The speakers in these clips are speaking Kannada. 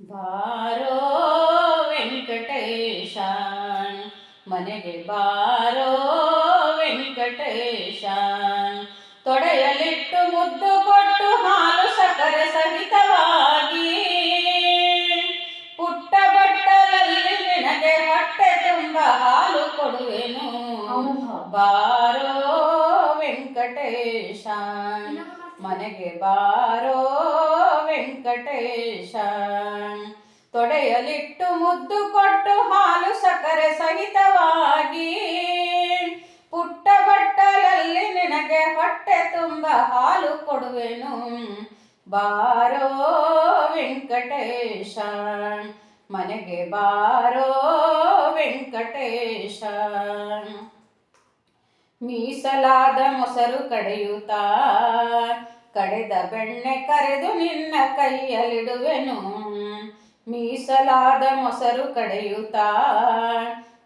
ಬಾರೋ ವೆಂಕಟೇಶ ಮನೆಗೆ ಬಾರೋ ವೆಂಕಟೇಶ, ತೊಡೆಯಲಿಟ್ಟು ಮುದ್ದು ಕೊಟ್ಟು ಹಾಲು ಸಕ್ಕರೆ ಸಹಿತವಾಗಿ ಪುಟ್ಟ ಬಟ್ಟಲಲ್ಲಿ ನಿನಗೆ ಹೊಟ್ಟೆ ತುಂಬ ಹಾಲು ಕೊಡುವೆನು. ಬಾರೋ ವೆಂಕಟೇಶ ಮನೆಗೆ ಬಾರೋ ವೆಂಕಟೇಶ, ತೊಡೆಯಲಿಟ್ಟು ಮುದ್ದು ಕೊಟ್ಟು ಹಾಲು ಸಕ್ಕರೆ ಸಹಿತವಾಗಿ ಪುಟ್ಟ ಬಟ್ಟಲಲ್ಲಿ ನಿನಗೆ ಹೊಟ್ಟೆ ತುಂಬ ಹಾಲು ಕೊಡುವೆನು. ಬಾರೋ ವೆಂಕಟೇಶ ಮನೆಗೆ ಬಾರೋ ವೆಂಕಟೇಶ, ಮೀಸಲಾದ ಮೊಸರು ಕಡೆಯುತ್ತಾ ಕಡೆದ ಬೆಣ್ಣೆ ಕರೆದು ನಿನ್ನ ಕೈಯಲ್ಲಿಡುವೆನು. ಮೀಸಲಾದ ಮೊಸರು ಕಡೆಯುತ್ತಾ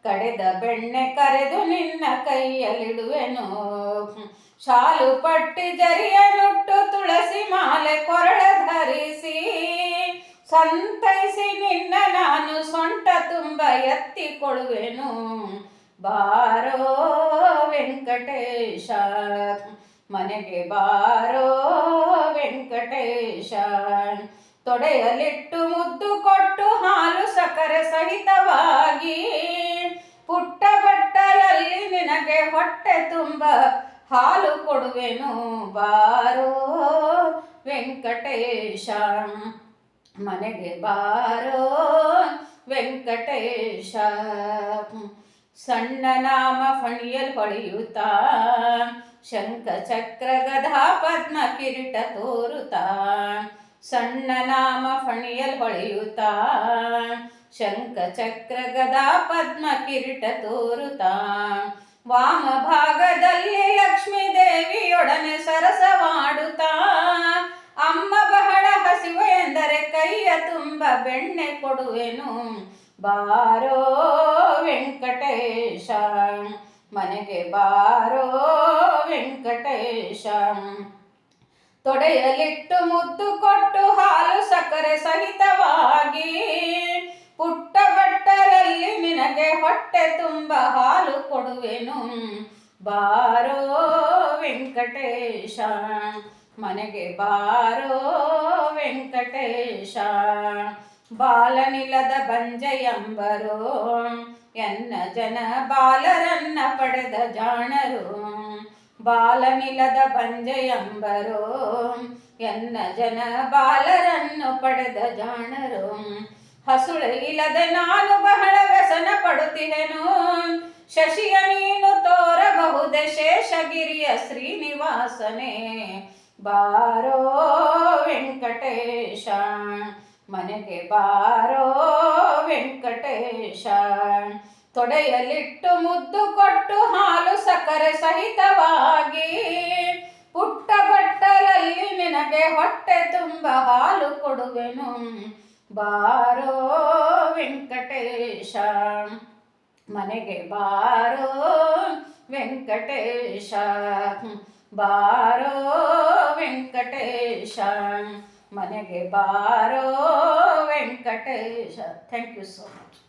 ಕಡೆದ ಬೆಣ್ಣೆ ಕರೆದು ನಿನ್ನ ಕೈಯಲ್ಲಿಡುವೆನು. ಶಾಲು ಪಟ್ಟಿ ಜರಿಯ ನುಟ್ಟು ತುಳಸಿ ಮಾಲೆ ಕೊರಳ ಧರಿಸಿ ಸಂತೈಸಿ ನಿನ್ನ ನಾನು ಸೊಂಟ ತುಂಬ ಎತ್ತಿಕೊಳ್ಳುವೆನು. ಬಾರೋ ವೆಂಕಟೇಶ ಮನೆಗೆ ಬಾರೋ ವೆಂಕಟೇಶ, ತೊಡೆಯಲಿಟ್ಟು ಮುದ್ದು ಕೊಟ್ಟು ಹಾಲು ಸಕ್ಕರೆ ಸಹಿತವಾಗಿ ಪುಟ್ಟ ಬಟ್ಟಲಲ್ಲಿ ನಿನಗೆ ಹೊಟ್ಟೆ ತುಂಬ ಹಾಲು ಕೊಡುವೆನು. ಬಾರೋ ವೆಂಕಟೇಶ ಮನೆಗೆ ಬಾರೋ ವೆಂಕಟೇಶ, ಸಣ್ಣ ನಾಮ ಫಣಿಯಲ್ ಹೊಳೆಯುತ್ತಾ ಶಂಖ ಚಕ್ರ ಗದಾ ಪದ್ಮ ಕಿರೀಟ ತೋರುತ್ತಾ, ಸಣ್ಣ ನಾಮ ಫಣಿಯಲ್ ಹೊಳೆಯುತ್ತಾ ಶಂಖ ಚಕ್ರ ಗದಾ ಪದ್ಮ ಕಿರೀಟ ತೋರುತ್ತಾ, ವಾಮ ಭಾಗದಲ್ಲಿ ಲಕ್ಷ್ಮೀ ದೇವಿಯೊಡನೆ ಸರಸವಾಡುತ್ತಾ ಅಮ್ಮ ಬಹಳ ಹಸಿವ ಎಂದರೆ ಕೈಯ ತುಂಬ ಬೆಣ್ಣೆ ಕೊಡುವೆನು. ಬಾರೋ ವೆಂಕಟೇಶ ಮನೆಗೆ ಬಾರೋ ವೆಂಕಟೇಶ, ತೊಡೆಯಲಿಟ್ಟು ಮುದ್ದು ಕೊಟ್ಟು ಹಾಲು ಸಕ್ಕರೆ ಸಹಿತವಾಗಿ ಪುಟ್ಟ ಬಟ್ಟಲಲ್ಲಿ ನಿನಗೆ ಹೊಟ್ಟೆ ತುಂಬ ಹಾಲು ಕೊಡುವೆನು. ಬಾರೋ ವೆಂಕಟೇಶ ಮನೆಗೆ ಬಾರೋ ವೆಂಕಟೇಶ, ಬಾಲನಿಲದ ಬಂಜೆಯಂಬರೋ ಎನ್ನ ಜನ ಬಾಲರನ್ನ ಪಡೆದ ಜಾಣರು. ಬಾಲನಿಲದ ಬಂಜೆಯಂಬರೋ ಎನ್ನ ಜನ ಬಾಲರನ್ನು ಪಡೆದ ಜಾಣರು. ಹಸುಳೆ ಇಲ್ಲದೆ ನಾನು ಬಹಳ ವ್ಯಸನ ಪಡುತ್ತಿಹೆನು, ಶಶಿಯ ನೀನು ತೋರಬಹುದೆ ಶೇಷಗಿರಿಯ ಶ್ರೀನಿವಾಸನೇ. ಬಾರೋ ವೆಂಕಟೇಶ ಮನೆಗೆ ಬಾರೋ ವೆಂಕಟೇಶ, ತೊಡೆಯಲಿಟ್ಟು ಮುದ್ದು ಕೊಟ್ಟು ಹಾಲು ಸಕ್ಕರೆ ಸಹಿತವಾಗಿ ಪುಟ್ಟ ಬಟ್ಟಲಲ್ಲಿ ನಿನಗೆ ಹೊಟ್ಟೆ ತುಂಬ ಹಾಲು ಕೊಡುವೆನು. ಬಾರೋ ವೆಂಕಟೇಶ ಮನೆಗೆ ಬಾರೋ ವೆಂಕಟೇಶ, ಬಾರೋ ವೆಂಕಟೇಶ ಮನೆಗೆ ಬಾರೋ Venkatesha. Thank you so much.